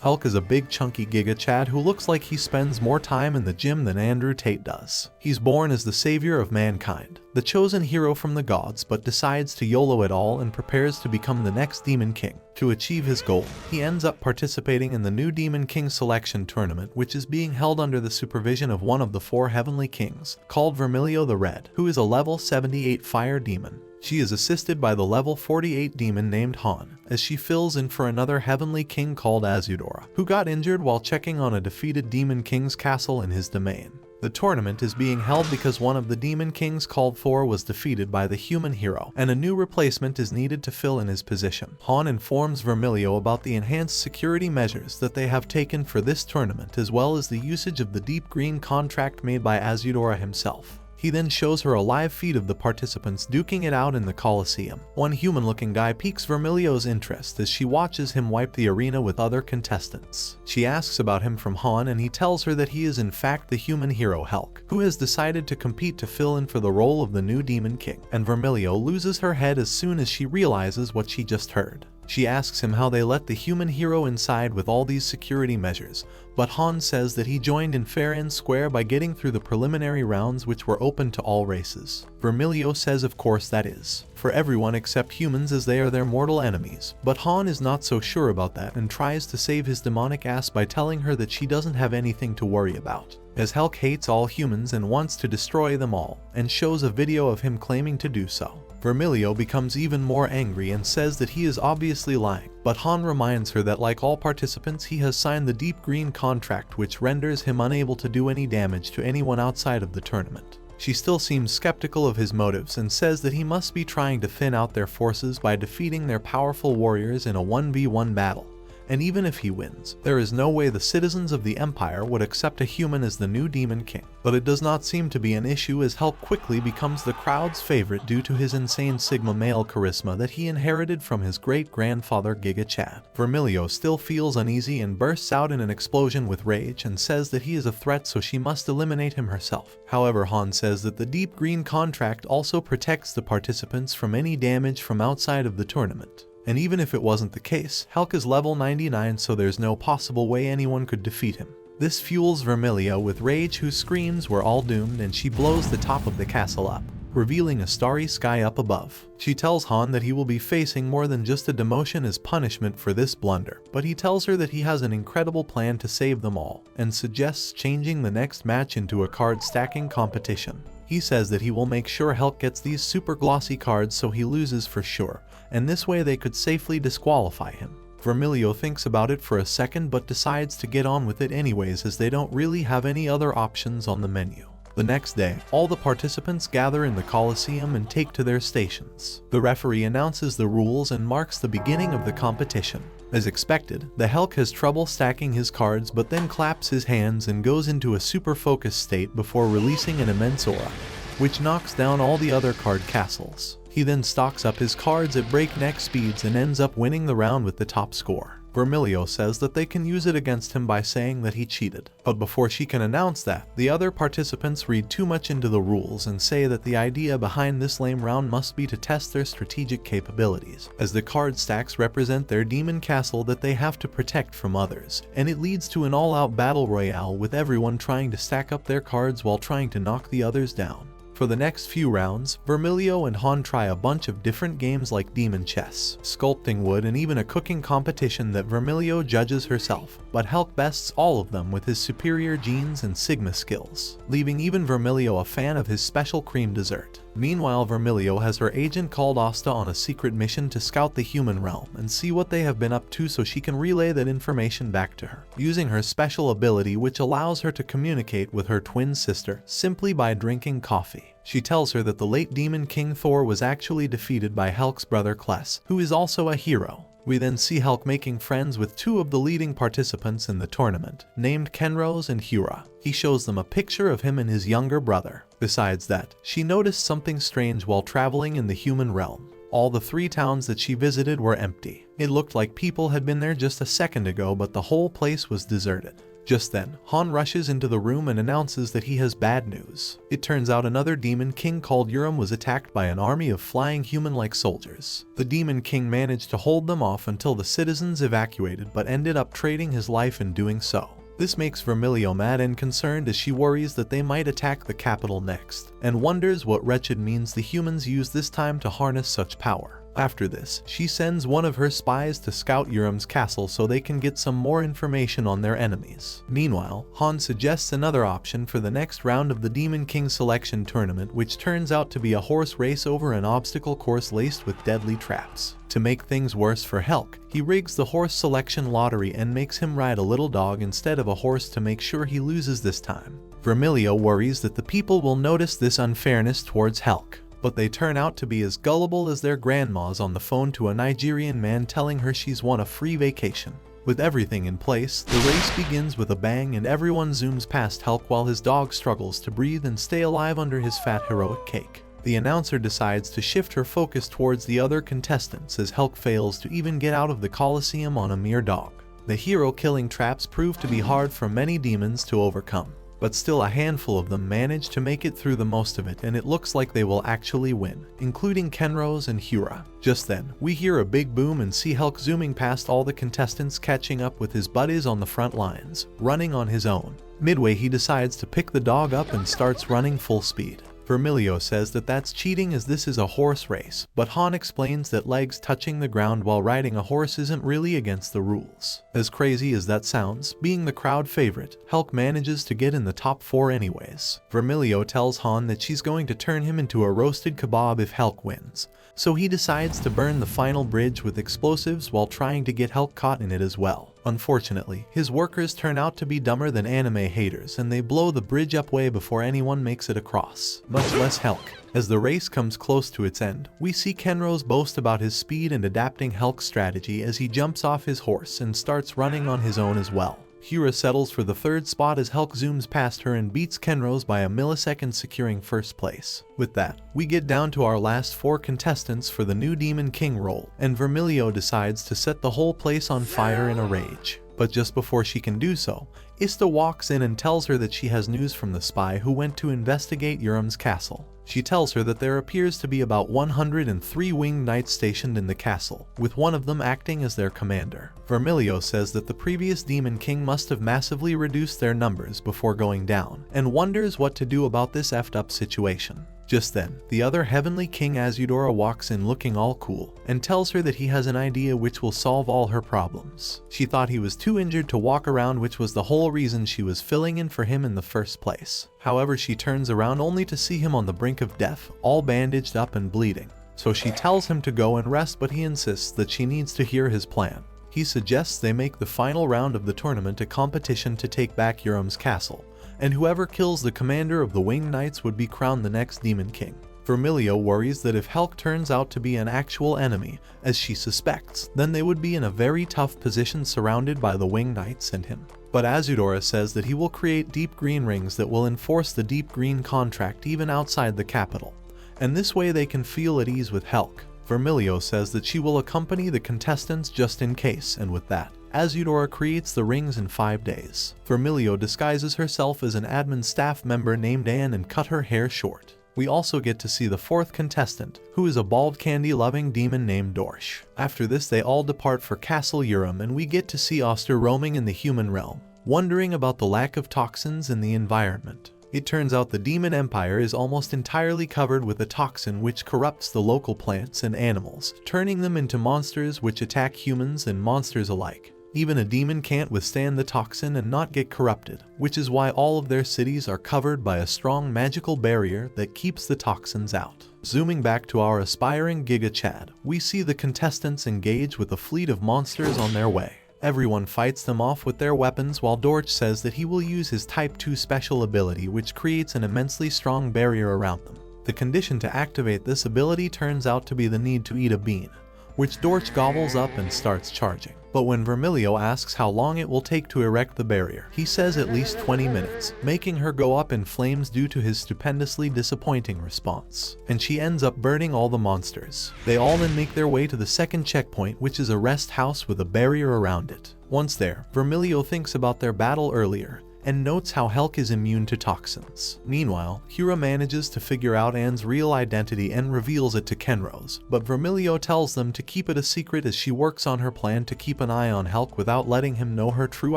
Hulk is a big chunky Giga Chad who looks like he spends more time in the gym than Andrew Tate does. He's born as the savior of mankind, the chosen hero from the gods, but decides to YOLO it all and prepares to become the next Demon King. To achieve his goal, he ends up participating in the new Demon King selection tournament, which is being held under the supervision of one of the 4 heavenly kings, called Vermilio the Red, who is a level 78 fire demon. She is assisted by the level 48 demon named Han, as she fills in for another heavenly king called Azudora, who got injured while checking on a defeated Demon King's castle in his domain. The tournament is being held because one of the Demon Kings called Thor was defeated by the human hero, and a new replacement is needed to fill in his position. Han informs Vermilio about the enhanced security measures that they have taken for this tournament, as well as the usage of the deep green contract made by Azudora himself. He then shows her a live feed of the participants duking it out in the Colosseum. One human-looking guy piques Vermilio's interest as she watches him wipe the arena with other contestants. She asks about him from Han, and he tells her that he is in fact the human hero Hulk, who has decided to compete to fill in for the role of the new Demon King. And Vermilio loses her head as soon as she realizes what she just heard. She asks him how they let the human hero inside with all these security measures, but Han says that he joined in fair and square by getting through the preliminary rounds, which were open to all races. Vermilio says of course that is for everyone except humans, as they are their mortal enemies, but Han is not so sure about that and tries to save his demonic ass by telling her that she doesn't have anything to worry about, as Hulk hates all humans and wants to destroy them all, and shows a video of him claiming to do so. Vermilio becomes even more angry and says that he is obviously lying, but Han reminds her that like all participants, he has signed the deep green contract, which renders him unable to do any damage to anyone outside of the tournament. She still seems skeptical of his motives and says that he must be trying to thin out their forces by defeating their powerful warriors in a 1v1 battle. And even if he wins, there is no way the citizens of the Empire would accept a human as the new Demon King. But it does not seem to be an issue, as Hulk quickly becomes the crowd's favorite due to his insane Sigma male charisma that he inherited from his great-grandfather Giga Chad. Vermilio still feels uneasy and bursts out in an explosion with rage and says that he is a threat, so she must eliminate him herself. However, Han says that the deep green contract also protects the participants from any damage from outside of the tournament. And even if it wasn't the case, Hulk is level 99, so there's no possible way anyone could defeat him. This fuels Vermilio with rage, who screams we're all doomed, and she blows the top of the castle up, revealing a starry sky up above. She tells Han that he will be facing more than just a demotion as punishment for this blunder, but he tells her that he has an incredible plan to save them all, and suggests changing the next match into a card stacking competition. He says that he will make sure Hulk gets these super glossy cards so he loses for sure, and this way they could safely disqualify him. Vermilio thinks about it for a second but decides to get on with it anyways, as they don't really have any other options on the menu. The next day, all the participants gather in the Colosseum and take to their stations. The referee announces the rules and marks the beginning of the competition. As expected, the Hulk has trouble stacking his cards, but then claps his hands and goes into a super focused state before releasing an immense aura, which knocks down all the other card castles. He then stocks up his cards at breakneck speeds and ends up winning the round with the top score. Vermilio says that they can use it against him by saying that he cheated. But before she can announce that, the other participants read too much into the rules and say that the idea behind this lame round must be to test their strategic capabilities, as the card stacks represent their demon castle that they have to protect from others, and it leads to an all-out battle royale with everyone trying to stack up their cards while trying to knock the others down. For the next few rounds, Vermilio and Han try a bunch of different games like demon chess, sculpting wood, and even a cooking competition that Vermilio judges herself, but Hulk bests all of them with his superior genes and Sigma skills, leaving even Vermilio a fan of his special cream dessert. Meanwhile, Vermilio has her agent called Asta on a secret mission to scout the human realm and see what they have been up to so she can relay that information back to her, using her special ability which allows her to communicate with her twin sister simply by drinking coffee. She tells her that the late Demon King Thor was actually defeated by Hulk's brother Kless, who is also a hero. We then see Hulk making friends with 2 of the leading participants in the tournament, named Kenrose and Hura. He shows them a picture of him and his younger brother. Besides that, she noticed something strange while traveling in the human realm. All the 3 towns that she visited were empty. It looked like people had been there just a second ago, but the whole place was deserted. Just then, Han rushes into the room and announces that he has bad news. It turns out another demon king called Urim was attacked by an army of flying human-like soldiers. The demon king managed to hold them off until the citizens evacuated, but ended up trading his life in doing so. This makes Vermilio mad and concerned as she worries that they might attack the capital next, and wonders what wretched means the humans use this time to harness such power. After this, she sends one of her spies to scout Urim's castle so they can get some more information on their enemies. Meanwhile, Han suggests another option for the next round of the Demon King selection tournament, which turns out to be a horse race over an obstacle course laced with deadly traps. To make things worse for Helk, he rigs the horse selection lottery and makes him ride a little dog instead of a horse to make sure he loses this time. Vermilio worries that the people will notice this unfairness towards Helk, but they turn out to be as gullible as their grandmas on the phone to a Nigerian man telling her she's won a free vacation. With everything in place, the race begins with a bang and everyone zooms past Helk while his dog struggles to breathe and stay alive under his fat heroic cake. The announcer decides to shift her focus towards the other contestants as Helk fails to even get out of the Colosseum on a mere dog. The hero-killing traps prove to be hard for many demons to overcome, but still a handful of them manage to make it through the most of it, and it looks like they will actually win, including Kenrose and Hura. Just then, we hear a big boom and see Helk zooming past all the contestants, catching up with his buddies on the front lines, running on his own. Midway, he decides to pick the dog up and starts running full speed. Vermilio says that that's cheating as this is a horse race, but Han explains that legs touching the ground while riding a horse isn't really against the rules. As crazy as that sounds, being the crowd favorite, Helk manages to get in the top 4 anyways. Vermilio tells Han that she's going to turn him into a roasted kebab if Helk wins, so he decides to burn the final bridge with explosives while trying to get Helk caught in it as well. Unfortunately, his workers turn out to be dumber than anime haters and they blow the bridge up way before anyone makes it across, much less Helk. As the race comes close to its end, we see Kenrose boast about his speed and adapting Helk's strategy as he jumps off his horse and starts running on his own as well. Hura settles for the 3rd spot as Helk zooms past her and beats Kenrose by a millisecond, securing 1st place. With that, we get down to our last 4 contestants for the new Demon King role, and Vermilio decides to set the whole place on fire in a rage. But just before she can do so, Ista walks in and tells her that she has news from the spy who went to investigate Urim's castle. She tells her that there appears to be about 103 winged knights stationed in the castle, with one of them acting as their commander. Vermilio says that the previous Demon King must have massively reduced their numbers before going down, and wonders what to do about this effed up situation. Just then, the other Heavenly King Azudora walks in looking all cool, and tells her that he has an idea which will solve all her problems. She thought he was too injured to walk around, which was the whole reason she was filling in for him in the first place. However, she turns around only to see him on the brink of death, all bandaged up and bleeding. So she tells him to go and rest, but he insists that she needs to hear his plan. He suggests they make the final round of the tournament a competition to take back Urim's castle, and whoever kills the commander of the Winged Knights would be crowned the next Demon King. Vermilio worries that if Helk turns out to be an actual enemy, as she suspects, then they would be in a very tough position surrounded by the Winged Knights and him. But Azudora says that he will create deep green rings that will enforce the deep green contract even outside the capital, and this way they can feel at ease with Helk. Vermilio says that she will accompany the contestants just in case, and with that, Azudora creates the rings in 5 days. Vermilio disguises herself as an admin staff member named Anne and cut her hair short. We also get to see the 4th contestant, who is a bald candy-loving demon named Dorsch. After this, they all depart for Castle Urim, and we get to see Oster roaming in the human realm, wondering about the lack of toxins in the environment. It turns out the Demon Empire is almost entirely covered with a toxin which corrupts the local plants and animals, turning them into monsters which attack humans and monsters alike. Even a demon can't withstand the toxin and not get corrupted, which is why all of their cities are covered by a strong magical barrier that keeps the toxins out. Zooming back to our aspiring Giga Chad, we see the contestants engage with a fleet of monsters on their way. Everyone fights them off with their weapons, while Dorch says that he will use his Type 2 special ability, which creates an immensely strong barrier around them. The condition to activate this ability turns out to be the need to eat a bean, which Dorch gobbles up and starts charging. But when Vermilio asks how long it will take to erect the barrier, he says at least 20 minutes, making her go up in flames due to his stupendously disappointing response. And she ends up burning all the monsters. They all then make their way to the second checkpoint, which is a rest house with a barrier around it. Once there, Vermilio thinks about their battle earlier and notes how Helk is immune to toxins. Meanwhile, Hira manages to figure out Anne's real identity and reveals it to Kenrose, but Vermilio tells them to keep it a secret as she works on her plan to keep an eye on Helk without letting him know her true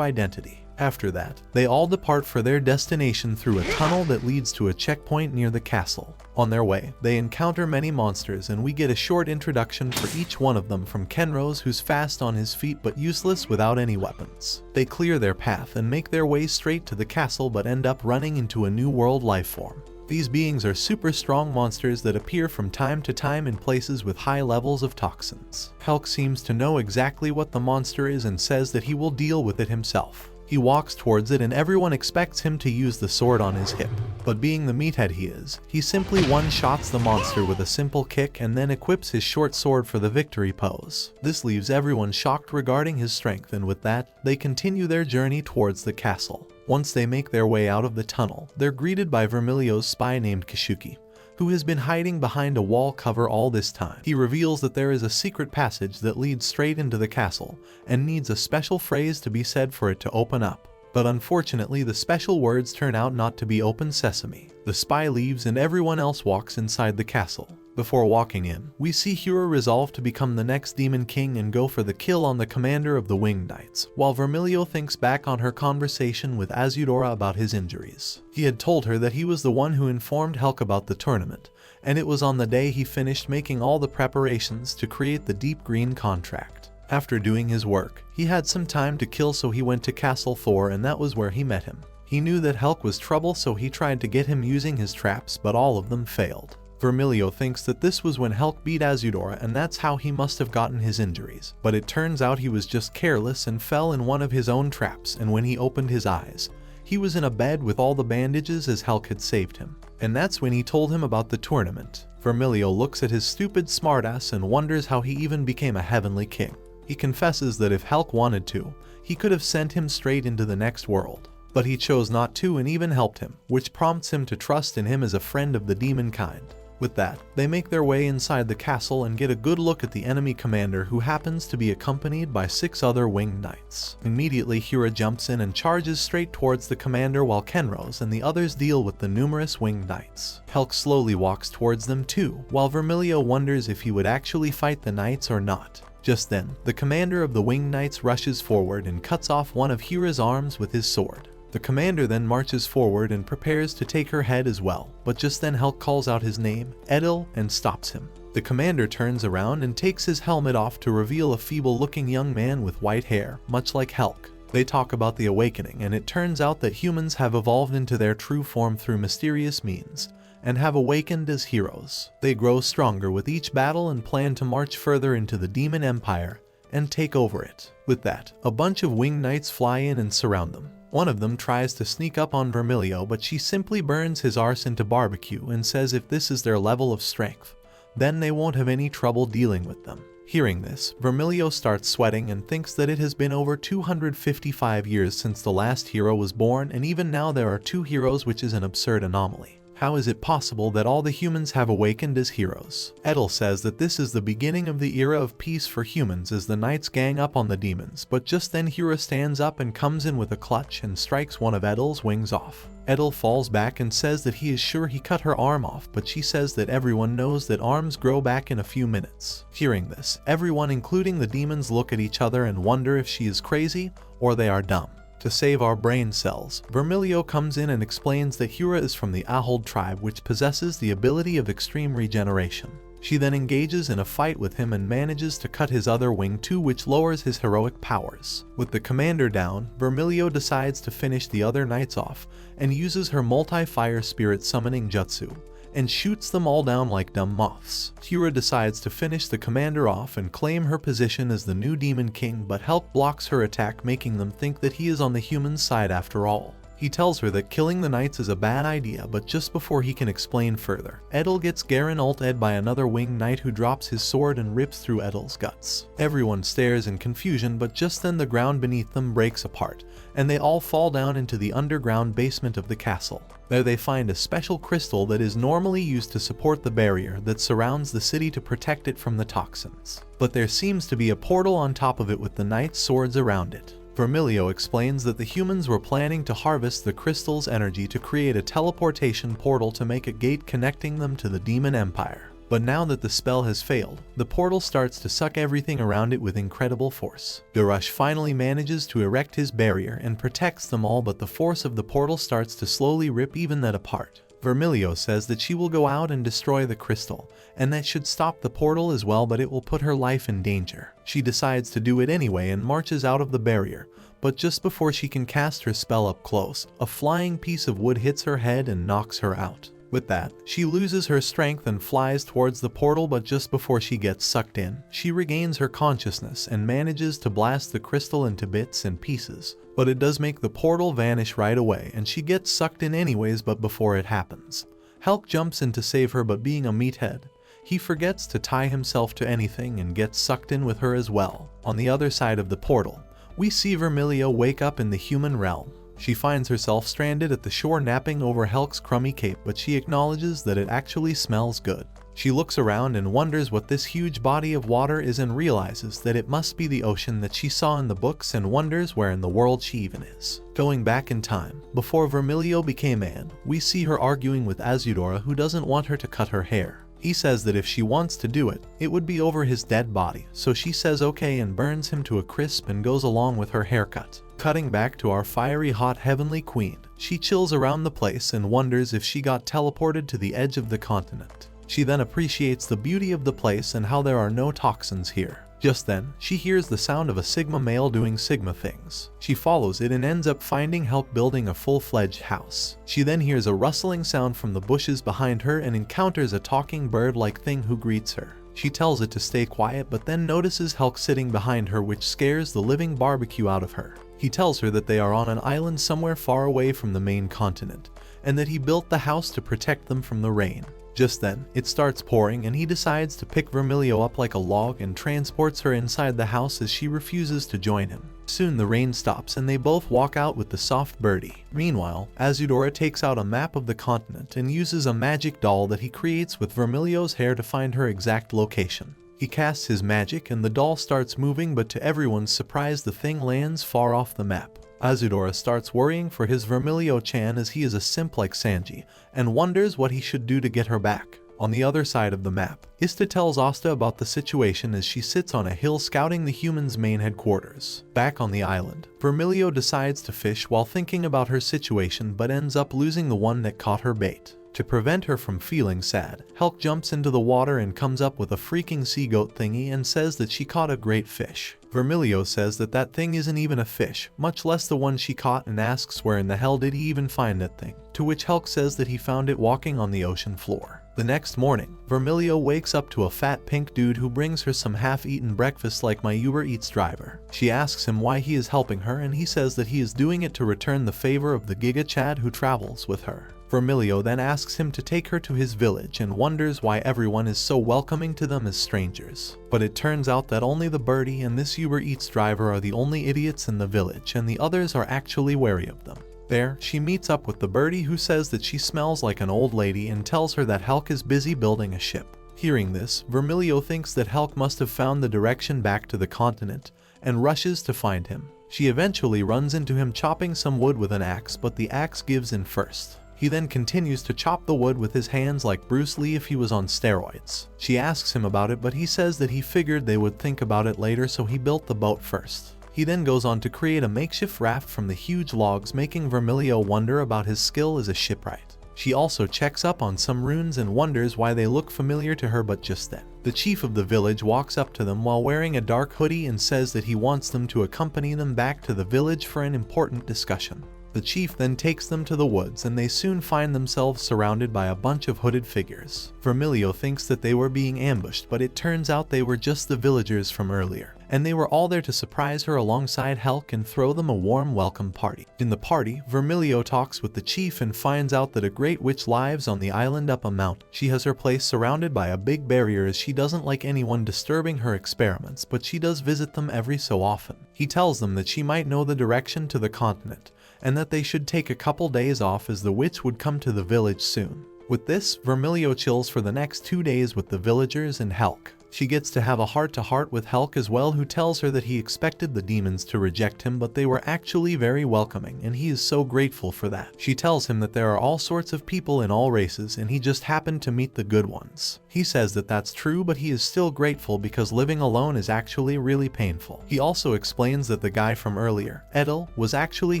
identity. After that, they all depart for their destination through a tunnel that leads to a checkpoint near the castle. On their way, they encounter many monsters and we get a short introduction for each one of them from Kenrose, who's fast on his feet but useless without any weapons. They clear their path and make their way straight to the castle but end up running into a new world lifeform. These beings are super strong monsters that appear from time to time in places with high levels of toxins. Helk seems to know exactly what the monster is and says that he will deal with it himself. He walks towards it and everyone expects him to use the sword on his hip. But being the meathead he is, he simply one-shots the monster with a simple kick and then equips his short sword for the victory pose. This leaves everyone shocked regarding his strength, and with that, they continue their journey towards the castle. Once they make their way out of the tunnel, they're greeted by Vermilio's spy named Kishuki, who has been hiding behind a wall cover all this time. He reveals that there is a secret passage that leads straight into the castle and needs a special phrase to be said for it to open up. But unfortunately, the special words turn out not to be "Open Sesame." The spy leaves and everyone else walks inside the castle. Before walking in, we see Hira resolve to become the next Demon King and go for the kill on the commander of the Winged Knights, while Vermilio thinks back on her conversation with Azudora about his injuries. He had told her that he was the one who informed Helk about the tournament, and it was on the day he finished making all the preparations to create the Deep Green contract. After doing his work, he had some time to kill, so he went to Castle Thor, and that was where he met him. He knew that Helk was trouble, so he tried to get him using his traps, but all of them failed. Vermilio thinks that this was when Helk beat Azudora and that's how he must have gotten his injuries, but it turns out he was just careless and fell in one of his own traps, and when he opened his eyes, he was in a bed with all the bandages as Helk had saved him. And that's when he told him about the tournament. Vermilio looks at his stupid smartass and wonders how he even became a heavenly king. He confesses that if Helk wanted to, he could have sent him straight into the next world. But he chose not to and even helped him, which prompts him to trust in him as a friend of the demon kind. With that, they make their way inside the castle and get a good look at the enemy commander, who happens to be accompanied by 6 other Winged Knights. Immediately, Hira jumps in and charges straight towards the commander while Kenrose and the others deal with the numerous Winged Knights. Helk slowly walks towards them too, while Vermilio wonders if he would actually fight the knights or not. Just then, the commander of the Winged Knights rushes forward and cuts off one of Hira's arms with his sword. The commander then marches forward and prepares to take her head as well, but just then Helk calls out his name, Edil, and stops him. The commander turns around and takes his helmet off to reveal a feeble-looking young man with white hair, much like Helk. They talk about the awakening, and it turns out that humans have evolved into their true form through mysterious means, and have awakened as heroes. They grow stronger with each battle and plan to march further into the Demon Empire and take over it. With that, a bunch of Winged Knights fly in and surround them. One of them tries to sneak up on Vermilio, but she simply burns his arse into barbecue and says if this is their level of strength, then they won't have any trouble dealing with them. Hearing this, Vermilio starts sweating and thinks that it has been over 255 years since the last hero was born, and even now there are 2 heroes, which is an absurd anomaly. How is it possible that all the humans have awakened as heroes? Edil says that this is the beginning of the era of peace for humans as the knights gang up on the demons, but just then Hira stands up and comes in with a clutch and strikes one of Edil's wings off. Edil falls back and says that he is sure he cut her arm off, but she says that everyone knows that arms grow back in a few minutes. Hearing this, everyone including the demons look at each other and wonder if she is crazy or they are dumb. To save our brain cells, Vermilio comes in and explains that Hira is from the Ahold tribe, which possesses the ability of extreme regeneration. She then engages in a fight with him and manages to cut his other wing too, which lowers his heroic powers. With the commander down, Vermilio decides to finish the other knights off and uses her multi-fire spirit summoning jutsu and shoots them all down like dumb moths. Hira decides to finish the commander off and claim her position as the new Demon King, but Helk blocks her attack, making them think that he is on the human side after all. He tells her that killing the knights is a bad idea, but just before he can explain further, Edel gets Garen ult-ed by another winged knight who drops his sword and rips through Edel's guts. Everyone stares in confusion, but just then the ground beneath them breaks apart, and they all fall down into the underground basement of the castle. There they find a special crystal that is normally used to support the barrier that surrounds the city to protect it from the toxins. But there seems to be a portal on top of it with the knights' swords around it. Vermilio explains that the humans were planning to harvest the crystal's energy to create a teleportation portal to make a gate connecting them to the Demon Empire. But now that the spell has failed, the portal starts to suck everything around it with incredible force. Garush finally manages to erect his barrier and protects them all, but the force of the portal starts to slowly rip even that apart. Vermilio says that she will go out and destroy the crystal, and that should stop the portal as well, but it will put her life in danger. She decides to do it anyway and marches out of the barrier, but just before she can cast her spell up close, a flying piece of wood hits her head and knocks her out. With that, she loses her strength and flies towards the portal, but just before she gets sucked in, she regains her consciousness and manages to blast the crystal into bits and pieces. But it does make the portal vanish right away, and she gets sucked in anyways. But before it happens, Hulk jumps in to save her, but being a meathead, he forgets to tie himself to anything and gets sucked in with her as well. On the other side of the portal, we see Vermilio wake up in the human realm. She finds herself stranded at the shore napping over Hulk's crummy cape, but she acknowledges that it actually smells good. She looks around and wonders what this huge body of water is and realizes that it must be the ocean that she saw in the books, and wonders where in the world she even is. Going back in time, before Vermilio became Anne, we see her arguing with Azudora, who doesn't want her to cut her hair. He says that if she wants to do it, it would be over his dead body, so she says okay and burns him to a crisp and goes along with her haircut. Cutting back to our fiery hot heavenly queen, she chills around the place and wonders if she got teleported to the edge of the continent. She then appreciates the beauty of the place and how there are no toxins here. Just then, she hears the sound of a Sigma male doing Sigma things. She follows it and ends up finding help building a full-fledged house. She then hears a rustling sound from the bushes behind her and encounters a talking bird-like thing who greets her. She tells it to stay quiet, but then notices Hulk sitting behind her, which scares the living barbecue out of her. He tells her that they are on an island somewhere far away from the main continent, and that he built the house to protect them from the rain. Just then, it starts pouring and he decides to pick Vermilio up like a log and transports her inside the house as she refuses to join him. Soon the rain stops and they both walk out with the soft birdie. Meanwhile, Azudora takes out a map of the continent and uses a magic doll that he creates with Vermilio's hair to find her exact location. He casts his magic and the doll starts moving, but to everyone's surprise the thing lands far off the map. Azudora starts worrying for his Vermilio-chan as he is a simp like Sanji, and wonders what he should do to get her back. On the other side of the map, Ista tells Asta about the situation as she sits on a hill scouting the humans' main headquarters. Back on the island, Vermilio decides to fish while thinking about her situation, but ends up losing the one that caught her bait. To prevent her from feeling sad, Hulk jumps into the water and comes up with a freaking sea goat thingy and says that she caught a great fish. Vermilio says that that thing isn't even a fish, much less the one she caught, and asks where in the hell did he even find that thing, to which Hulk says that he found it walking on the ocean floor. The next morning, Vermilio wakes up to a fat pink dude who brings her some half-eaten breakfast like my Uber Eats driver. She asks him why he is helping her, and he says that he is doing it to return the favor of the Giga Chad who travels with her. Vermilio then asks him to take her to his village and wonders why everyone is so welcoming to them as strangers. But it turns out that only the birdie and this Uber Eats driver are the only idiots in the village, and the others are actually wary of them. There, she meets up with the birdie who says that she smells like an old lady and tells her that Hulk is busy building a ship. Hearing this, Vermilio thinks that Hulk must have found the direction back to the continent and rushes to find him. She eventually runs into him chopping some wood with an axe, but the axe gives in first. He then continues to chop the wood with his hands like Bruce Lee if he was on steroids. She asks him about it, but he says that he figured they would think about it later, so he built the boat first. He then goes on to create a makeshift raft from the huge logs, making Vermilio wonder about his skill as a shipwright. She also checks up on some runes and wonders why they look familiar to her, but just then, the chief of the village walks up to them while wearing a dark hoodie and says that he wants them to accompany them back to the village for an important discussion. The chief then takes them to the woods and they soon find themselves surrounded by a bunch of hooded figures. Vermilio thinks that they were being ambushed, but it turns out they were just the villagers from earlier, and they were all there to surprise her alongside Helk and throw them a warm welcome party. In the party, Vermilio talks with the chief and finds out that a great witch lives on the island up a mountain. She has her place surrounded by a big barrier as she doesn't like anyone disturbing her experiments, but she does visit them every so often. He tells them that she might know the direction to the continent, and that they should take a couple days off as the witch would come to the village soon. With this, Vermilio chills for the next 2 days with the villagers and Helk. She gets to have a heart-to-heart with Helk as well, who tells her that he expected the demons to reject him, but they were actually very welcoming, and he is so grateful for that. She tells him that there are all sorts of people in all races, and he just happened to meet the good ones. He says that that's true, but he is still grateful because living alone is actually really painful. He also explains that the guy from earlier, Edel, was actually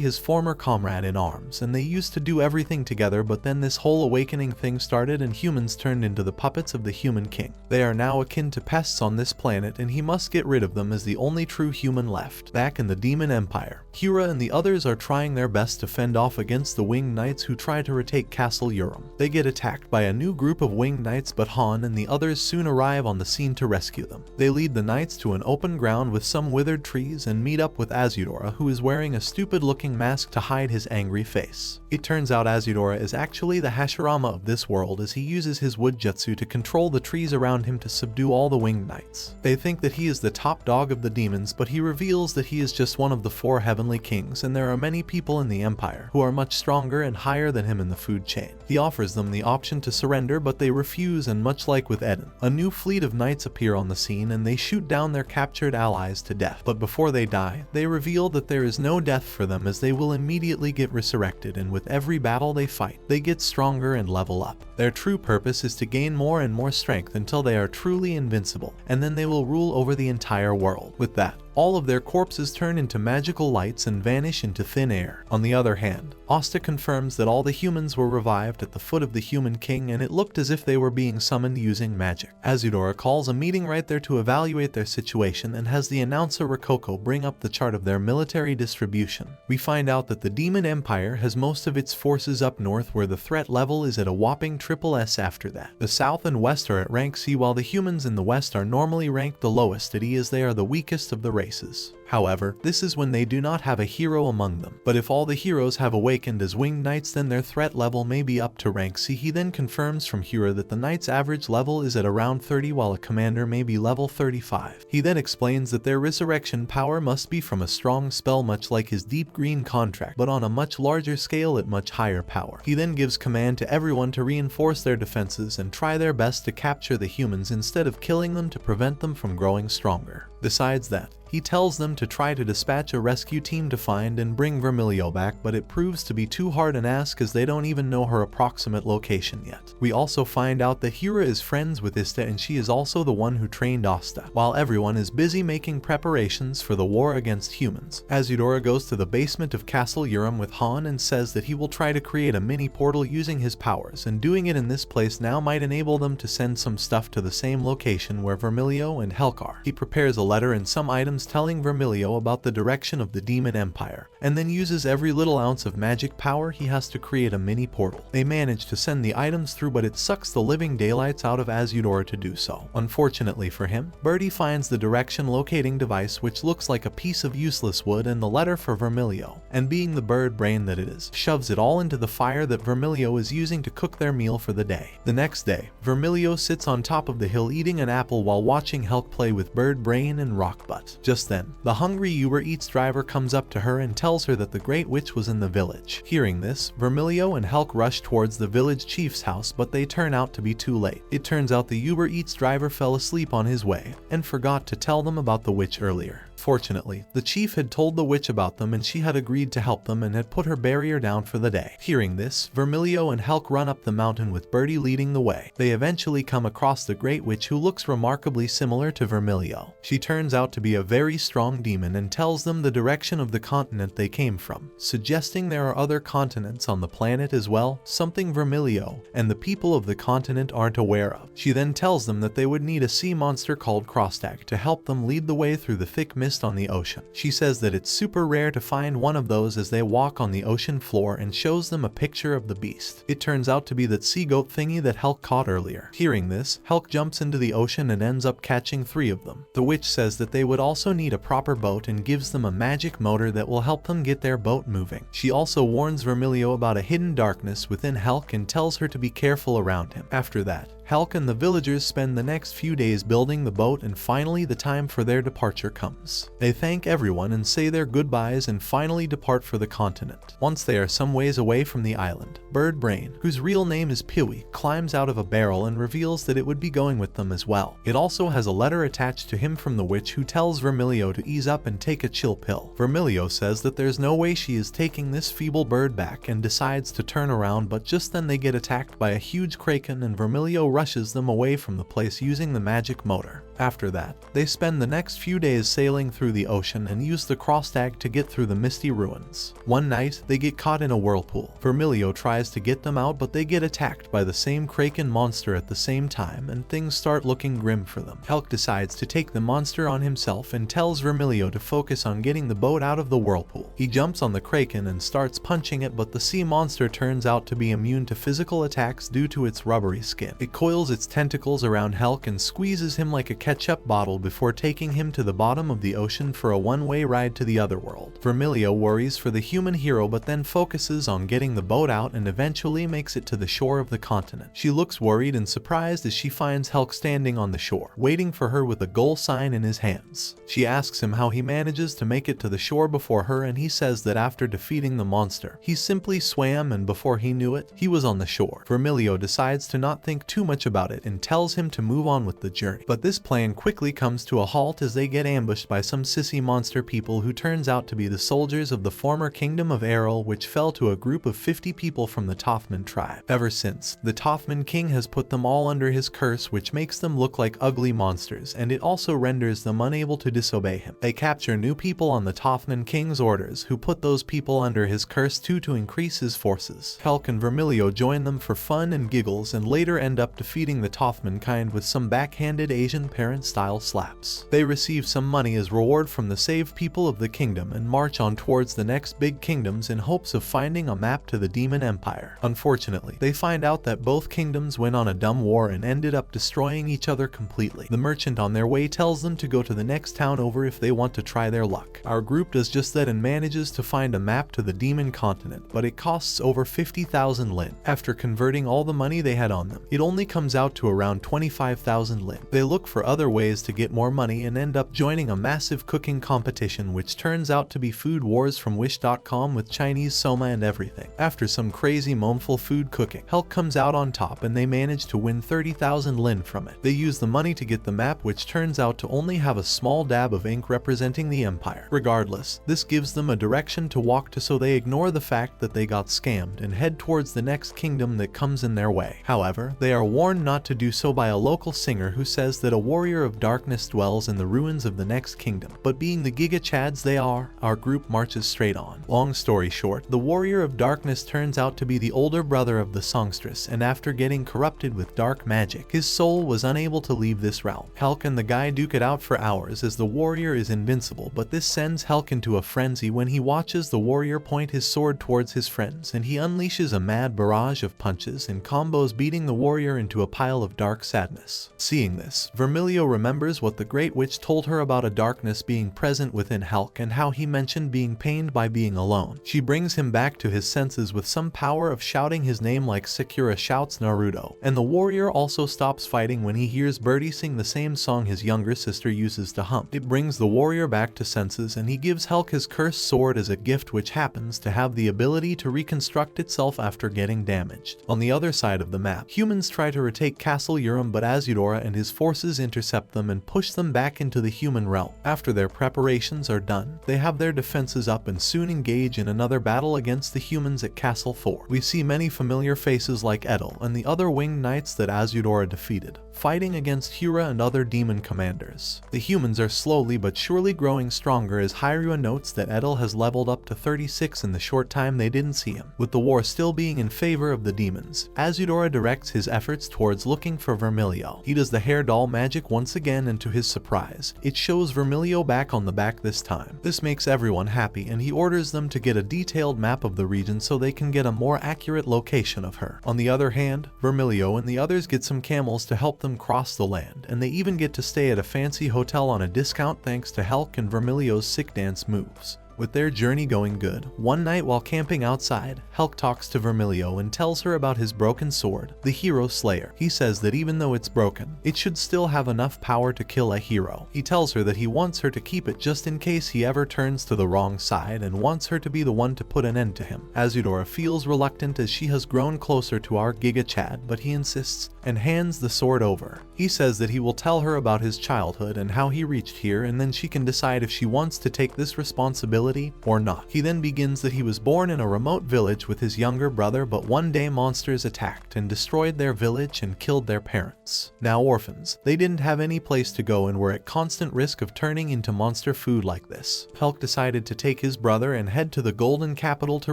his former comrade in arms, and they used to do everything together, but then this whole awakening thing started and humans turned into the puppets of the human king. They are now akin to pests on this planet, and he must get rid of them as the only true human left. Back in the Demon Empire, Hera and the others are trying their best to fend off against the Winged Knights who try to retake Castle Urim. They get attacked by a new group of Winged Knights, but Han and the others soon arrive on the scene to rescue them. They lead the knights to an open ground with some withered trees and meet up with Azudora, who is wearing a stupid-looking mask to hide his angry face. It turns out Azudora is actually the Hashirama of this world, as he uses his wood jutsu to control the trees around him to subdue all the Winged Knights. They think that he is the top dog of the demons, but he reveals that he is just one of the 4 heavenly kings, and there are many people in the Empire who are much stronger and higher than him in the food chain. He offers them the option to surrender, but they refuse, and much like with Eden, a new fleet of knights appear on the scene and they shoot down their captured allies to death. But before they die, they reveal that there is no death for them, as they will immediately get resurrected, and with every battle they fight, they get stronger and level up. Their true purpose is to gain more and more strength until they are truly invincible, and then they will rule over the entire world. With that, all of their corpses turn into magical lights and vanish into thin air. On the other hand, Asta confirms that all the humans were revived at the foot of the Human King, and it looked as if they were being summoned using magic. Azudora calls a meeting right there to evaluate their situation and has the announcer Rococo bring up the chart of their military distribution. We find out that the Demon Empire has most of its forces up north, where the threat level is at a whopping SS. After that, the south and west are at rank C, while the humans in the west are normally ranked the lowest at E, as they are the weakest of the races. However, this is when they do not have a hero among them. But if all the heroes have awakened as Winged Knights, then their threat level may be up to rank C. He then confirms from Hera that the Knight's average level is at around 30, while a commander may be level 35. He then explains that their resurrection power must be from a strong spell, much like his Deep Green contract, but on a much larger scale at much higher power. He then gives command to everyone to reinforce their defenses and try their best to capture the humans instead of killing them to prevent them from growing stronger. Besides that, he tells them to try to dispatch a rescue team to find and bring Vermilio back, but it proves to be too hard an ask as they don't even know her approximate location yet. We also find out that Hera is friends with Ista, and she is also the one who trained Asta, while everyone is busy making preparations for the war against humans. Azudora goes to the basement of Castle Urim with Han and says that he will try to create a mini portal using his powers, and doing it in this place now might enable them to send some stuff to the same location where Vermilio and Helk are. He prepares a letter and some items telling Vermilio about the direction of the Demon Empire, and then uses every little ounce of magic power he has to create a mini portal. They manage to send the items through, but it sucks the living daylights out of Azudora to do so. Unfortunately for him, Birdie finds the direction locating device, which looks like a piece of useless wood, and the letter for Vermilio, and being the bird brain that it is, shoves it all into the fire that Vermilio is using to cook their meal for the day. The next day, Vermilio sits on top of the hill eating an apple while watching Helk play with Bird Brain and Rockbutt. Just then, the hungry Uber Eats driver comes up to her and tells her that the Great Witch was in the village. Hearing this, Vermilio and Helk rush towards the village chief's house, but they turn out to be too late. It turns out the Uber Eats driver fell asleep on his way and forgot to tell them about the witch earlier. Fortunately, the chief had told the witch about them, and she had agreed to help them and had put her barrier down for the day. Hearing this, Vermilio and Helk run up the mountain with Birdie leading the way. They eventually come across the Great Witch, who looks remarkably similar to Vermilio. She turns out to be a very strong demon and tells them the direction of the continent they came from, suggesting there are other continents on the planet as well, something Vermilio and the people of the continent aren't aware of. She then tells them that they would need a sea monster called Crosstag to help them lead the way through the thick mist on the ocean. She says that it's super rare to find one of those as they walk on the ocean floor and shows them a picture of the beast. It turns out to be that sea goat thingy that Hulk caught earlier. Hearing this, Hulk jumps into the ocean and ends up catching 3 of them. The witch says that they would also need a proper boat and gives them a magic motor that will help them get their boat moving. She also warns Vermilio about a hidden darkness within Hulk and tells her to be careful around him. After that, Hulk and the villagers spend the next few days building the boat, and finally the time for their departure comes. They thank everyone and say their goodbyes and finally depart for the continent. Once they are some ways away from the island, Bird Brain, whose real name is Peewee, climbs out of a barrel and reveals that it would be going with them as well. It also has a letter attached to him from the witch, who tells Vermilio to ease up and take a chill pill. Vermilio says that there's no way she is taking this feeble bird back and decides to turn around, but just then they get attacked by a huge kraken and Vermilio rushes them away from the place using the magic motor. After that, they spend the next few days sailing through the ocean and use the crossstag to get through the misty ruins. One night, they get caught in a whirlpool. Vermilio tries to get them out, but they get attacked by the same kraken monster at the same time, and things start looking grim for them. Hulk decides to take the monster on himself and tells Vermilio to focus on getting the boat out of the whirlpool. He jumps on the kraken and starts punching it, but the sea monster turns out to be immune to physical attacks due to its rubbery skin. It coils its tentacles around Hulk and squeezes him like a ketchup bottle before taking him to the bottom of the ocean for a one-way ride to the other world. Vermilio worries for the human hero, but then focuses on getting the boat out and eventually makes it to the shore of the continent. She looks worried and surprised as she finds Hulk standing on the shore, waiting for her with a goal sign in his hands. She asks him how he manages to make it to the shore before her, and he says that after defeating the monster, he simply swam, and before he knew it, he was on the shore. Vermilio decides to not think too much about it and tells him to move on with the journey. But this plan quickly comes to a halt as they get ambushed by some sissy monster people who turns out to be the soldiers of the former kingdom of Errol, which fell to a group of 50 people from the Toffman tribe. Ever since, the Toffman king has put them all under his curse, which makes them look like ugly monsters, and it also renders them unable to disobey him. They capture new people on the Toffman king's orders, who put those people under his curse too to increase his forces. Hulk and Vermilio join them for fun and giggles and later end up defeating the Toffman kind with some backhanded Asian parent-style slaps. They receive some money as reward from the saved people of the kingdom and march on towards the next big kingdoms in hopes of finding a map to the Demon Empire. Unfortunately, they find out that both kingdoms went on a dumb war and ended up destroying each other completely. The merchant on their way tells them to go to the next town over if they want to try their luck. Our group does just that and manages to find a map to the Demon Continent, but it costs over 50,000 lin. After converting all the money they had on them, it only comes out to around 25,000 lin. They look for other ways to get more money and end up joining a massive cooking competition, which turns out to be Food Wars from Wish.com with Chinese soma and everything. After some crazy moanful food cooking, Hulk comes out on top and they manage to win 30,000 lin from it. They use the money to get the map, which turns out to only have a small dab of ink representing the empire. Regardless, this gives them a direction to walk to, so they ignore the fact that they got scammed and head towards the next kingdom that comes in their way. However, they are warned not to do so by a local singer who says that a warrior of darkness dwells in the ruins of the next kingdom. But being the Giga Chads they are, our group marches straight on. Long story short, the warrior of darkness turns out to be the older brother of the songstress, and after getting corrupted with dark magic, his soul was unable to leave this realm. Hulk and the guy duke it out for hours as the warrior is invincible, but this sends Hulk into a frenzy when he watches the warrior point his sword towards his friends, and he unleashes a mad barrage of punches and combos, beating the warrior into a pile of dark sadness. Seeing this, Vermilio remembers what the Great Witch told her about a darkness being present within Hulk and how he mentioned being pained by being alone. She brings him back to his senses with some power of shouting his name like Sakura shouts Naruto, and the warrior also stops fighting when he hears Birdie sing the same song his younger sister uses to hum. It brings the warrior back to senses, and he gives Hulk his cursed sword as a gift, which happens to have the ability to reconstruct itself after getting damaged. On the other side of the map, humans try to retake Castle Urim, but Azudora and his forces intercept them and push them back into the human realm. After their preparations are done, they have their defenses up and soon engage in another battle against the humans at Castle 4. We see many familiar faces like Edel and the other winged knights that Azudora defeated, fighting against Hura and other demon commanders. The humans are slowly but surely growing stronger as Hyrule notes that Edel has leveled up to 36 in the short time they didn't see him. With the war still being in favor of the demons, Azudora directs his efforts towards looking for Vermilio. He does the hair doll magic once again, and to his surprise, it shows Vermilio back on the back this time. This makes everyone happy, and he orders them to get a detailed map of the region so they can get a more accurate location of her. On the other hand, Vermilio and the others get some camels to help them cross the land, and they even get to stay at a fancy hotel on a discount thanks to Hulk and Vermilio's sick dance moves. With their journey going good, one night while camping outside, Hulk talks to Vermilio and tells her about his broken sword, the Hero Slayer. He says that even though it's broken, it should still have enough power to kill a hero. He tells her that he wants her to keep it just in case he ever turns to the wrong side and wants her to be the one to put an end to him. Azudora feels reluctant as she has grown closer to our Giga Chad, but he insists and hands the sword over. He says that he will tell her about his childhood and how he reached here, and then she can decide if she wants to take this responsibility or not. He then begins that he was born in a remote village with his younger brother, but one day monsters attacked and destroyed their village and killed their parents. Now orphans, they didn't have any place to go and were at constant risk of turning into monster food like this. Hulk decided to take his brother and head to the Golden Capital to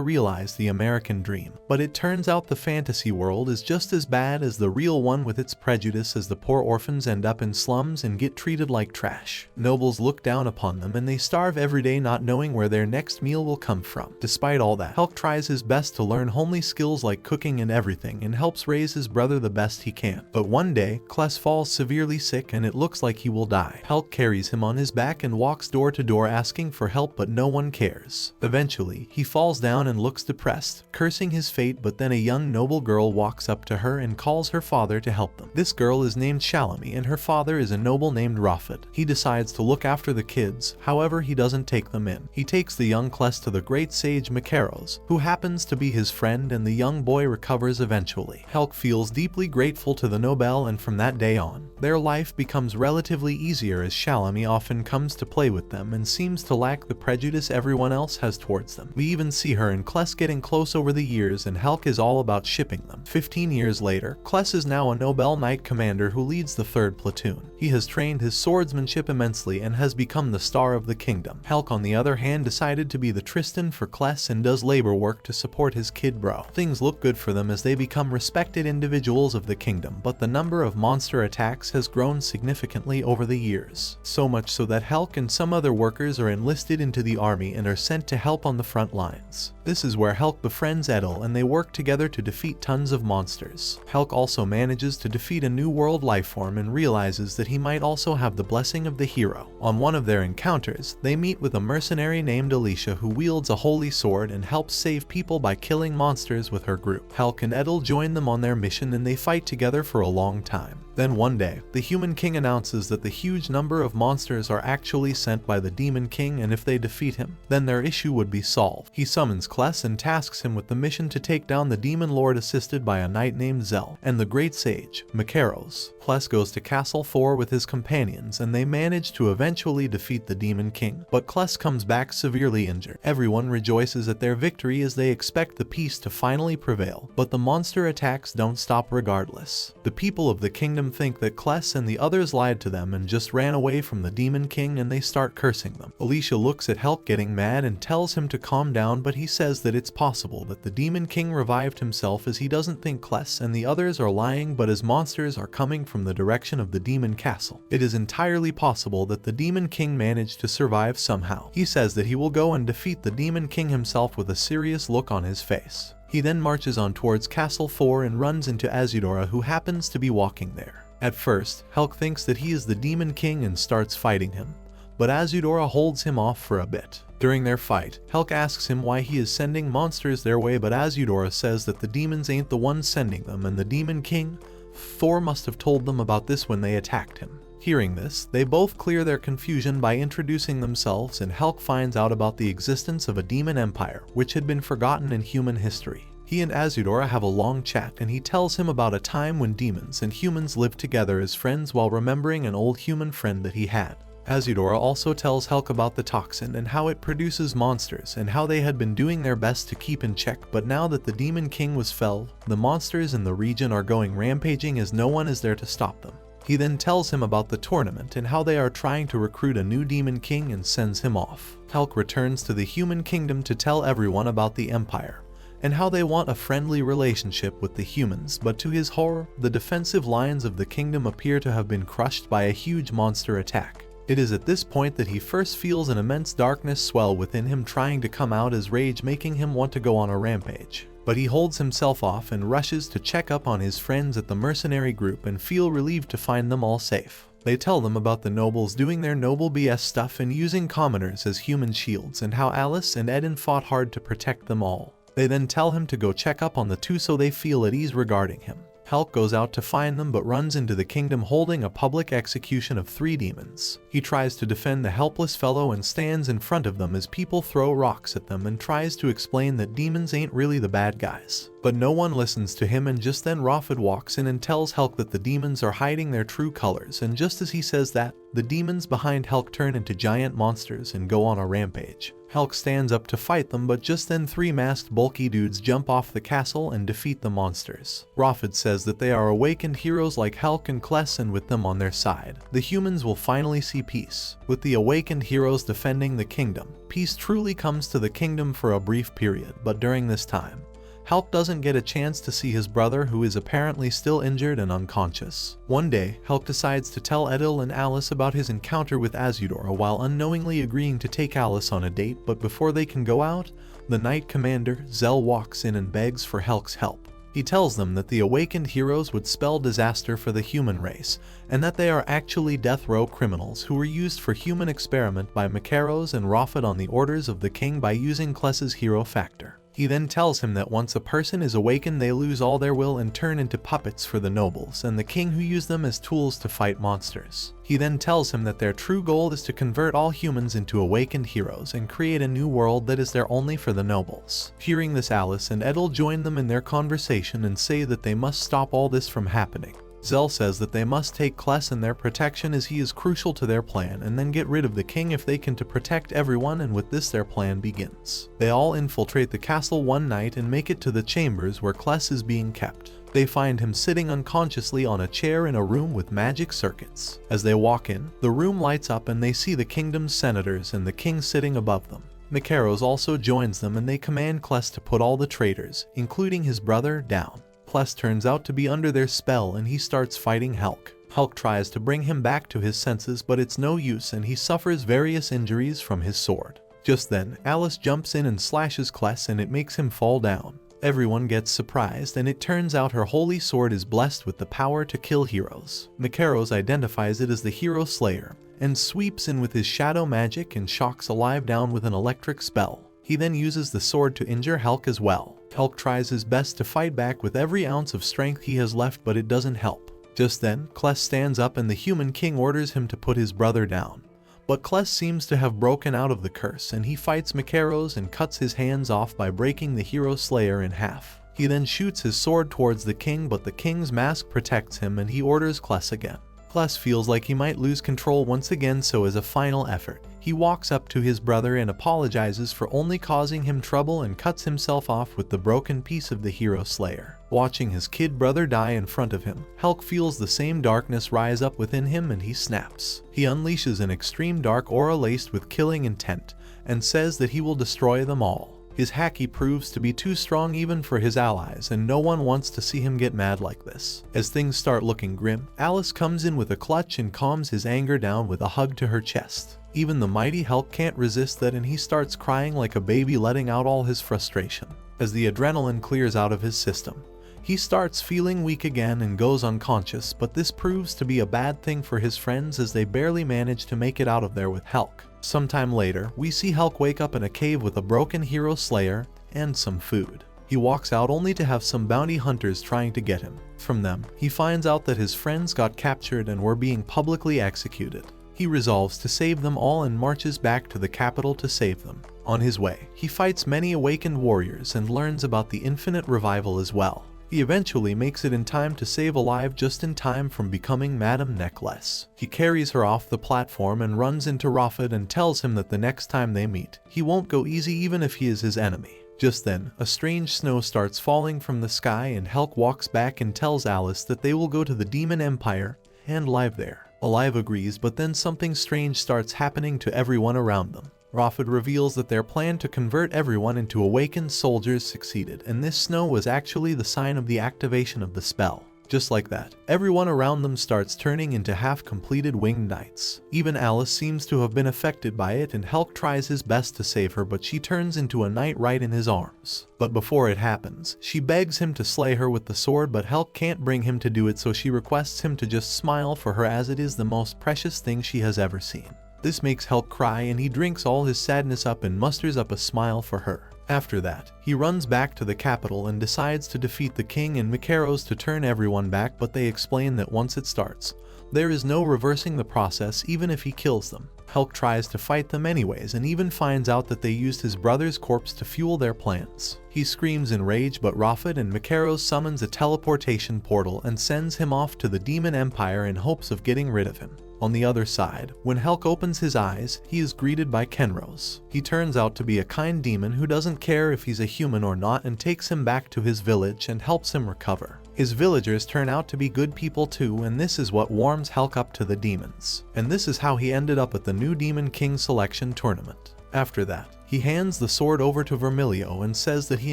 realize the American dream. But it turns out the fantasy world is just as bad as the real one with its prejudice, as the poor orphans end up in slums and get treated like trash. Nobles look down upon them and they starve every day, not knowing where their next meal will come from. Despite all that, Hulk tries his best to learn homely skills like cooking and everything, and helps raise his brother the best he can. But one day, Kless falls severely sick and it looks like he will die. Hulk carries him on his back and walks door to door asking for help, but no one cares. Eventually, he falls down and looks depressed, cursing his fate, but then a young noble girl walks up to her and calls her father to help them. This girl is named Shalami and her father is a noble named Rafid. He decides to look after the kids, however he doesn't take them in. He takes the young Kless to the great sage Macaros, who happens to be his friend, and the young boy recovers eventually. Hulk feels deeply grateful to the Nobel, and from that day on, their life becomes relatively easier as Shalami often comes to play with them and seems to lack the prejudice everyone else has towards them. We even see her and Kless getting close over the years, and Hulk is all about shipping them. 15 years later, Kless is now a Nobel Knight commander who leads the 3rd platoon. He has trained his swordsmanship immensely and has become the star of the kingdom. Hulk, on the other hand, decided to be the Tristan for Kless and does labor work to support his kid bro. Things look good for them as they become respected individuals of the kingdom, but the number of monster attacks has grown significantly over the years. So much so that Hulk and some other workers are enlisted into the army and are sent to help on the front lines. This is where Hulk befriends Edel and they work together to defeat tons of monsters. Hulk also manages to defeat a new world lifeform and realizes that he might also have the blessing of the hero. On one of their encounters, they meet with a mercenary named Alicia who wields a holy sword and helps save people by killing monsters with her group. Hulk and Edel join them on their mission and they fight together for a long time. Then one day, the Human King announces that the huge number of monsters are actually sent by the Demon King, and if they defeat him, then their issue would be solved. He summons Kless and tasks him with the mission to take down the Demon Lord, assisted by a knight named Zell and the great sage, Macaros. Kless goes to Castle 4 with his companions and they manage to eventually defeat the Demon King, but Kless comes back severely injured. Everyone rejoices at their victory as they expect the peace to finally prevail, but the monster attacks don't stop regardless. The people of the kingdom think that Kless and the others lied to them and just ran away from the Demon King, and they start cursing them. Alicia looks at Hulk getting mad and tells him to calm down, but he says that it's possible that the Demon King revived himself, as he doesn't think Kless and the others are lying, but as monsters are coming from the direction of the Demon Castle, it is entirely possible that the Demon King managed to survive somehow. He says that he will go and defeat the Demon King himself with a serious look on his face. He then marches on towards Castle 4 and runs into Azudora, who happens to be walking there. At first, Hulk thinks that he is the Demon King and starts fighting him, but Azudora holds him off for a bit. During their fight, Hulk asks him why he is sending monsters their way, but Azudora says that the demons ain't the ones sending them, and the Demon King, Thor, must have told them about this when they attacked him. Hearing this, they both clear their confusion by introducing themselves, and Hulk finds out about the existence of a demon empire, which had been forgotten in human history. He and Azudora have a long chat, and he tells him about a time when demons and humans lived together as friends while remembering an old human friend that he had. Azudora also tells Hulk about the toxin and how it produces monsters, and how they had been doing their best to keep in check, but now that the Demon King was felled, the monsters in the region are going rampaging as no one is there to stop them. He then tells him about the tournament and how they are trying to recruit a new Demon King and sends him off. Hulk returns to the human kingdom to tell everyone about the Empire, and how they want a friendly relationship with the humans, but to his horror, the defensive lines of the kingdom appear to have been crushed by a huge monster attack. It is at this point that he first feels an immense darkness swell within him, trying to come out as rage, making him want to go on a rampage. But he holds himself off and rushes to check up on his friends at the mercenary group and feel relieved to find them all safe. They tell them about the nobles doing their noble BS stuff and using commoners as human shields, and how Alice and Eden fought hard to protect them all. They then tell him to go check up on the two so they feel at ease regarding him. Hulk goes out to find them but runs into the kingdom holding a public execution of 3 demons. He tries to defend the helpless fellow and stands in front of them as people throw rocks at them and tries to explain that demons ain't really the bad guys. But no one listens to him, and just then Raphid walks in and tells Hulk that the demons are hiding their true colors, and just as he says that, the demons behind Hulk turn into giant monsters and go on a rampage. Hulk stands up to fight them, but just then 3 masked bulky dudes jump off the castle and defeat the monsters. Raphid says that they are awakened heroes like Hulk and Kless, and with them on their side, the humans will finally see peace. With the awakened heroes defending the kingdom, peace truly comes to the kingdom for a brief period, but during this time, Hulk doesn't get a chance to see his brother, who is apparently still injured and unconscious. One day, Hulk decides to tell Edil and Alice about his encounter with Azudora while unknowingly agreeing to take Alice on a date, but before they can go out, the Knight Commander, Zell, walks in and begs for Hulk's help. He tells them that the awakened heroes would spell disaster for the human race, and that they are actually death row criminals who were used for human experiment by Macaros and Raphid on the orders of the king by using Kless's hero factor. He then tells him that once a person is awakened, they lose all their will and turn into puppets for the nobles and the king, who use them as tools to fight monsters. He then tells him that their true goal is to convert all humans into awakened heroes and create a new world that is there only for the nobles. Hearing this, Alice and Edil join them in their conversation and say that they must stop all this from happening. Zell says that they must take Kless in their protection as he is crucial to their plan, and then get rid of the king if they can to protect everyone, and with this their plan begins. They all infiltrate the castle one night and make it to the chambers where Kless is being kept. They find him sitting unconsciously on a chair in a room with magic circuits. As they walk in, the room lights up and they see the kingdom's senators and the king sitting above them. Macaros also joins them and they command Kless to put all the traitors, including his brother, down. Kless turns out to be under their spell and he starts fighting Hulk. Hulk tries to bring him back to his senses, but it's no use and he suffers various injuries from his sword. Just then, Alice jumps in and slashes Kless and it makes him fall down. Everyone gets surprised and it turns out her holy sword is blessed with the power to kill heroes. Macaros identifies it as the Hero Slayer and sweeps in with his shadow magic and shocks Alive down with an electric spell. He then uses the sword to injure Hulk as well. Hulk tries his best to fight back with every ounce of strength he has left, but it doesn't help. Just then, Kless stands up and the human king orders him to put his brother down. But Kless seems to have broken out of the curse and he fights Macaros and cuts his hands off by breaking the Hero Slayer in half. He then shoots his sword towards the king, but the king's mask protects him and he orders Kless again. Kless feels like he might lose control once again, so as a final effort, he walks up to his brother and apologizes for only causing him trouble and cuts himself off with the broken piece of the Hero Slayer. Watching his kid brother die in front of him, Hulk feels the same darkness rise up within him and he snaps. He unleashes an extreme dark aura laced with killing intent and says that he will destroy them all. His haki proves to be too strong even for his allies, and no one wants to see him get mad like this. As things start looking grim, Alice comes in with a clutch and calms his anger down with a hug to her chest. Even the mighty Hulk can't resist that and he starts crying like a baby, letting out all his frustration. As the adrenaline clears out of his system, he starts feeling weak again and goes unconscious, but this proves to be a bad thing for his friends as they barely manage to make it out of there with Hulk. Sometime later, we see Hulk wake up in a cave with a broken Hero Slayer and some food. He walks out only to have some bounty hunters trying to get him. From them, he finds out that his friends got captured and were being publicly executed. He resolves to save them all and marches back to the capital to save them. On his way, he fights many awakened warriors and learns about the infinite revival as well. He eventually makes it in time to save Alive just in time from becoming Madame Necklace. He carries her off the platform and runs into Raphid and tells him that the next time they meet, he won't go easy even if he is his enemy. Just then, a strange snow starts falling from the sky and Hulk walks back and tells Alice that they will go to the Demon Empire and live there. Alive agrees, but then something strange starts happening to everyone around them. Raphid reveals that their plan to convert everyone into awakened soldiers succeeded, and this snow was actually the sign of the activation of the spell. Just like that, everyone around them starts turning into half-completed winged knights. Even Alice seems to have been affected by it, and Helk tries his best to save her, but she turns into a knight right in his arms. But before it happens, she begs him to slay her with the sword, but Helk can't bring him to do it, so she requests him to just smile for her, as it is the most precious thing she has ever seen. This makes Helk cry, and he drinks all his sadness up and musters up a smile for her. After that, he runs back to the capital and decides to defeat the king and Macaros to turn everyone back, but they explain that once it starts, there is no reversing the process even if he kills them. Helk tries to fight them anyways and even finds out that they used his brother's corpse to fuel their plans. He screams in rage, but Raphid and Macaros summons a teleportation portal and sends him off to the Demon Empire in hopes of getting rid of him. On the other side, when Helk opens his eyes, he is greeted by Kenros. He turns out to be a kind demon who doesn't care if he's a human or not and takes him back to his village and helps him recover. His villagers turn out to be good people too, and this is what warms Helk up to the demons. And this is how he ended up at the new Demon King selection tournament. After that, he hands the sword over to Vermilio and says that he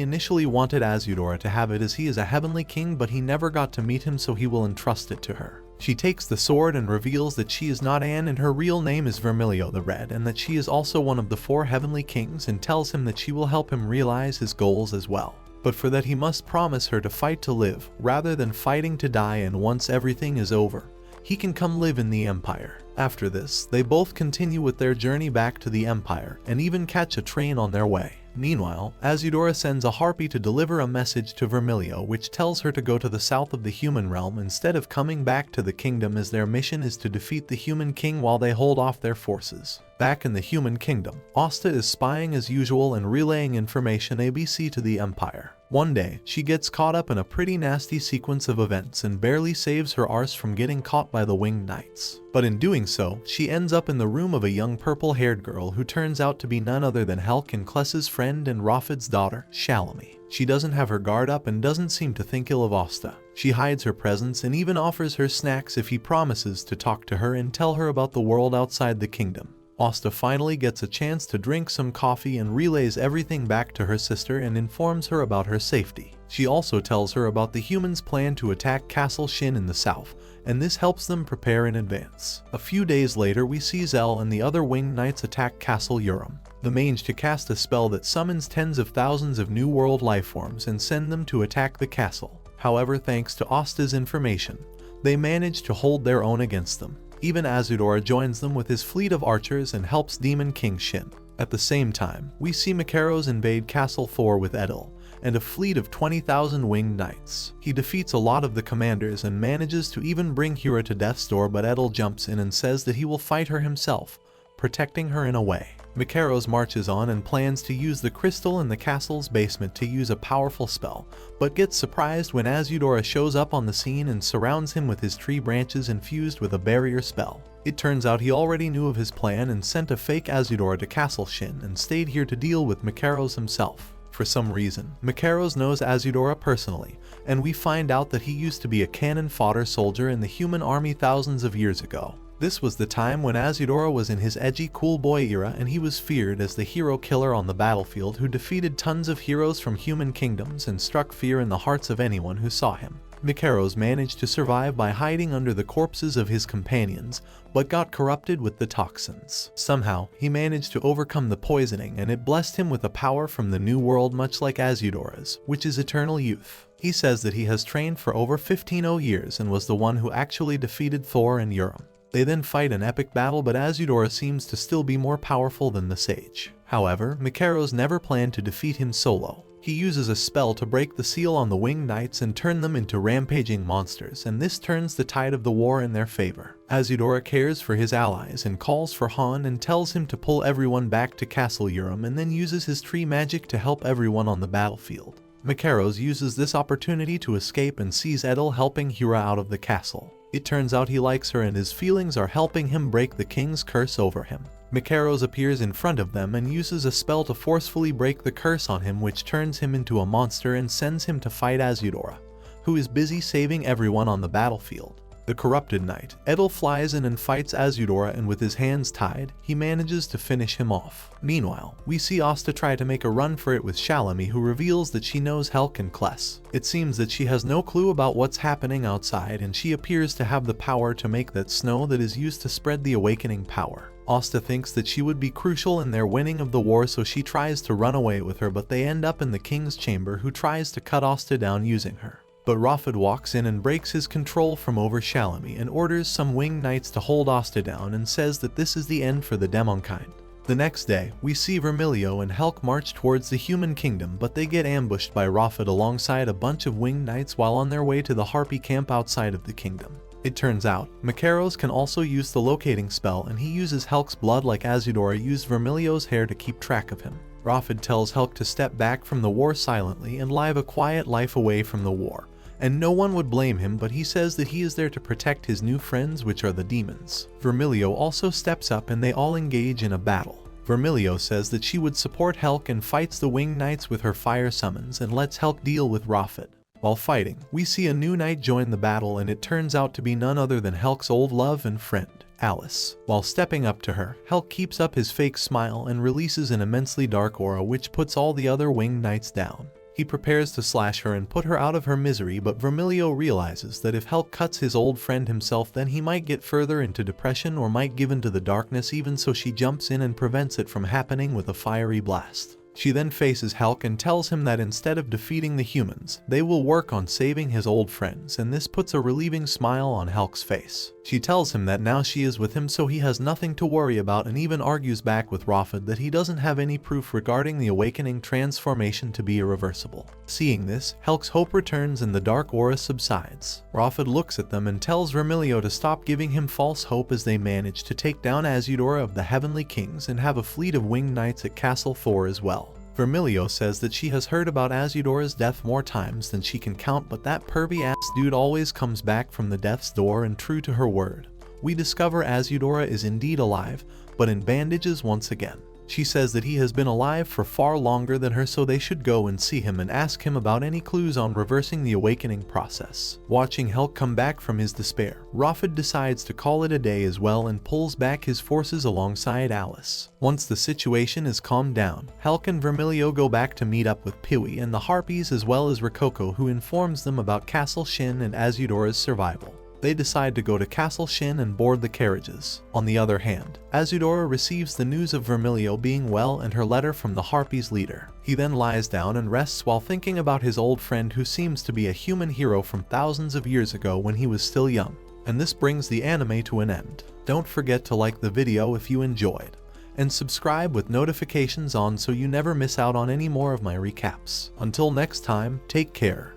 initially wanted Azudora to have it as he is a heavenly king, but he never got to meet him, so he will entrust it to her. She takes the sword and reveals that she is not Anne and her real name is Vermilio the Red, and that she is also one of the 4 heavenly kings, and tells him that she will help him realize his goals as well. But for that he must promise her to fight to live, rather than fighting to die, and once everything is over, he can come live in the Empire. After this, they both continue with their journey back to the Empire, and even catch a train on their way. Meanwhile, Azudora sends a harpy to deliver a message to Vermilio which tells her to go to the south of the human realm instead of coming back to the kingdom, as their mission is to defeat the human king while they hold off their forces. Back in the human kingdom, Asta is spying as usual and relaying information ABC to the Empire. One day, she gets caught up in a pretty nasty sequence of events and barely saves her arse from getting caught by the winged knights. But in doing so, she ends up in the room of a young purple-haired girl who turns out to be none other than Helk and Kless's friend and Raphid's daughter, Shalomie. She doesn't have her guard up and doesn't seem to think ill of Asta. She hides her presence and even offers her snacks if he promises to talk to her and tell her about the world outside the kingdom. Asta finally gets a chance to drink some coffee and relays everything back to her sister and informs her about her safety. She also tells her about the humans' plan to attack Castle Shin in the south, and this helps them prepare in advance. A few days later, we see Zell and the other winged knights attack Castle Urim. The mage to cast a spell that summons tens of thousands of new world lifeforms and send them to attack the castle. However, thanks to Asta's information, they manage to hold their own against them. Even Azudora joins them with his fleet of archers and helps Demon King Shin. At the same time, we see Macaros invade Castle 4 with Edel and a fleet of 20,000 winged knights. He defeats a lot of the commanders and manages to even bring Hira to death's door, but Edel jumps in and says that he will fight her himself, protecting her in a way. Macaros marches on and plans to use the crystal in the castle's basement to use a powerful spell, but gets surprised when Azudora shows up on the scene and surrounds him with his tree branches infused with a barrier spell. It turns out he already knew of his plan and sent a fake Azudora to Castle Shin and stayed here to deal with Macaros himself. For some reason, Macaros knows Azudora personally, and we find out that he used to be a cannon fodder soldier in the human army thousands of years ago. This was the time when Azudora was in his edgy cool boy era, and he was feared as the hero killer on the battlefield who defeated tons of heroes from human kingdoms and struck fear in the hearts of anyone who saw him. Macaros managed to survive by hiding under the corpses of his companions, but got corrupted with the toxins. Somehow, he managed to overcome the poisoning, and it blessed him with a power from the new world much like Azudora's, which is eternal youth. He says that he has trained for over 15 years and was the one who actually defeated Thor and Urim. They then fight an epic battle, but Azudora seems to still be more powerful than the sage. However, Macaros never planned to defeat him solo. He uses a spell to break the seal on the winged knights and turn them into rampaging monsters, and this turns the tide of the war in their favor. Azudora cares for his allies and calls for Han and tells him to pull everyone back to Castle Urim, and then uses his tree magic to help everyone on the battlefield. Macaros uses this opportunity to escape and sees Edel helping Hira out of the castle. It turns out he likes her and his feelings are helping him break the king's curse over him. Macaros appears in front of them and uses a spell to forcefully break the curse on him, which turns him into a monster and sends him to fight Azudora, who is busy saving everyone on the battlefield. The corrupted knight, Edel, flies in and fights Azudora, and with his hands tied, he manages to finish him off. Meanwhile, we see Asta try to make a run for it with Shalami, who reveals that she knows Helk and Kless. It seems that she has no clue about what's happening outside, and she appears to have the power to make that snow that is used to spread the awakening power. Asta thinks that she would be crucial in their winning of the war, so she tries to run away with her, but they end up in the king's chamber, who tries to cut Asta down using her. But Raphid walks in and breaks his control from over Shalami and orders some winged knights to hold Asta down and says that this is the end for the demonkind. The next day, we see Vermilio and Helk march towards the human kingdom, but they get ambushed by Raphid alongside a bunch of winged knights while on their way to the Harpy camp outside of the kingdom. It turns out, Makaros can also use the locating spell, and he uses Helk's blood like Azudora used Vermilio's hair to keep track of him. Raphid tells Helk to step back from the war silently and live a quiet life away from the war. And no one would blame him, but he says that he is there to protect his new friends, which are the demons. Vermilio also steps up and they all engage in a battle. Vermilio says that she would support Helk and fights the winged knights with her fire summons and lets Helk deal with Raphid. While fighting, we see a new knight join the battle, and it turns out to be none other than Helk's old love and friend, Alice. While stepping up to her, Helk keeps up his fake smile and releases an immensely dark aura which puts all the other winged knights down. He prepares to slash her and put her out of her misery, but Vermilio realizes that if Helk cuts his old friend himself, then he might get further into depression or might give into the darkness, even so she jumps in and prevents it from happening with a fiery blast. She then faces Helk and tells him that instead of defeating the humans, they will work on saving his old friends, and this puts a relieving smile on Helk's face. She tells him that now she is with him, so he has nothing to worry about, and even argues back with Raphid that he doesn't have any proof regarding the awakening transformation to be irreversible. Seeing this, Helk's hope returns and the dark aura subsides. Raphid looks at them and tells Vermilio to stop giving him false hope as they manage to take down Azudora of the Heavenly Kings and have a fleet of winged knights at Castle 4 as well. Vermilio says that she has heard about Azudora's death more times than she can count, but that pervy ass dude always comes back from the death's door, and true to her word, we discover Azudora is indeed alive, but in bandages once again. She says that he has been alive for far longer than her, so they should go and see him and ask him about any clues on reversing the awakening process. Watching Helk come back from his despair, Raphid decides to call it a day as well and pulls back his forces alongside Alice. Once the situation is calmed down, Helk and Vermilio go back to meet up with Piwi and the Harpies, as well as Rococo, who informs them about Castle Shin and Azudora's survival. They decide to go to Castle Shin and board the carriages. On the other hand, Azudora receives the news of Vermilio being well and her letter from the Harpies' leader. He then lies down and rests while thinking about his old friend, who seems to be a human hero from thousands of years ago when he was still young. And this brings the anime to an end. Don't forget to like the video if you enjoyed, and subscribe with notifications on so you never miss out on any more of my recaps. Until next time, take care.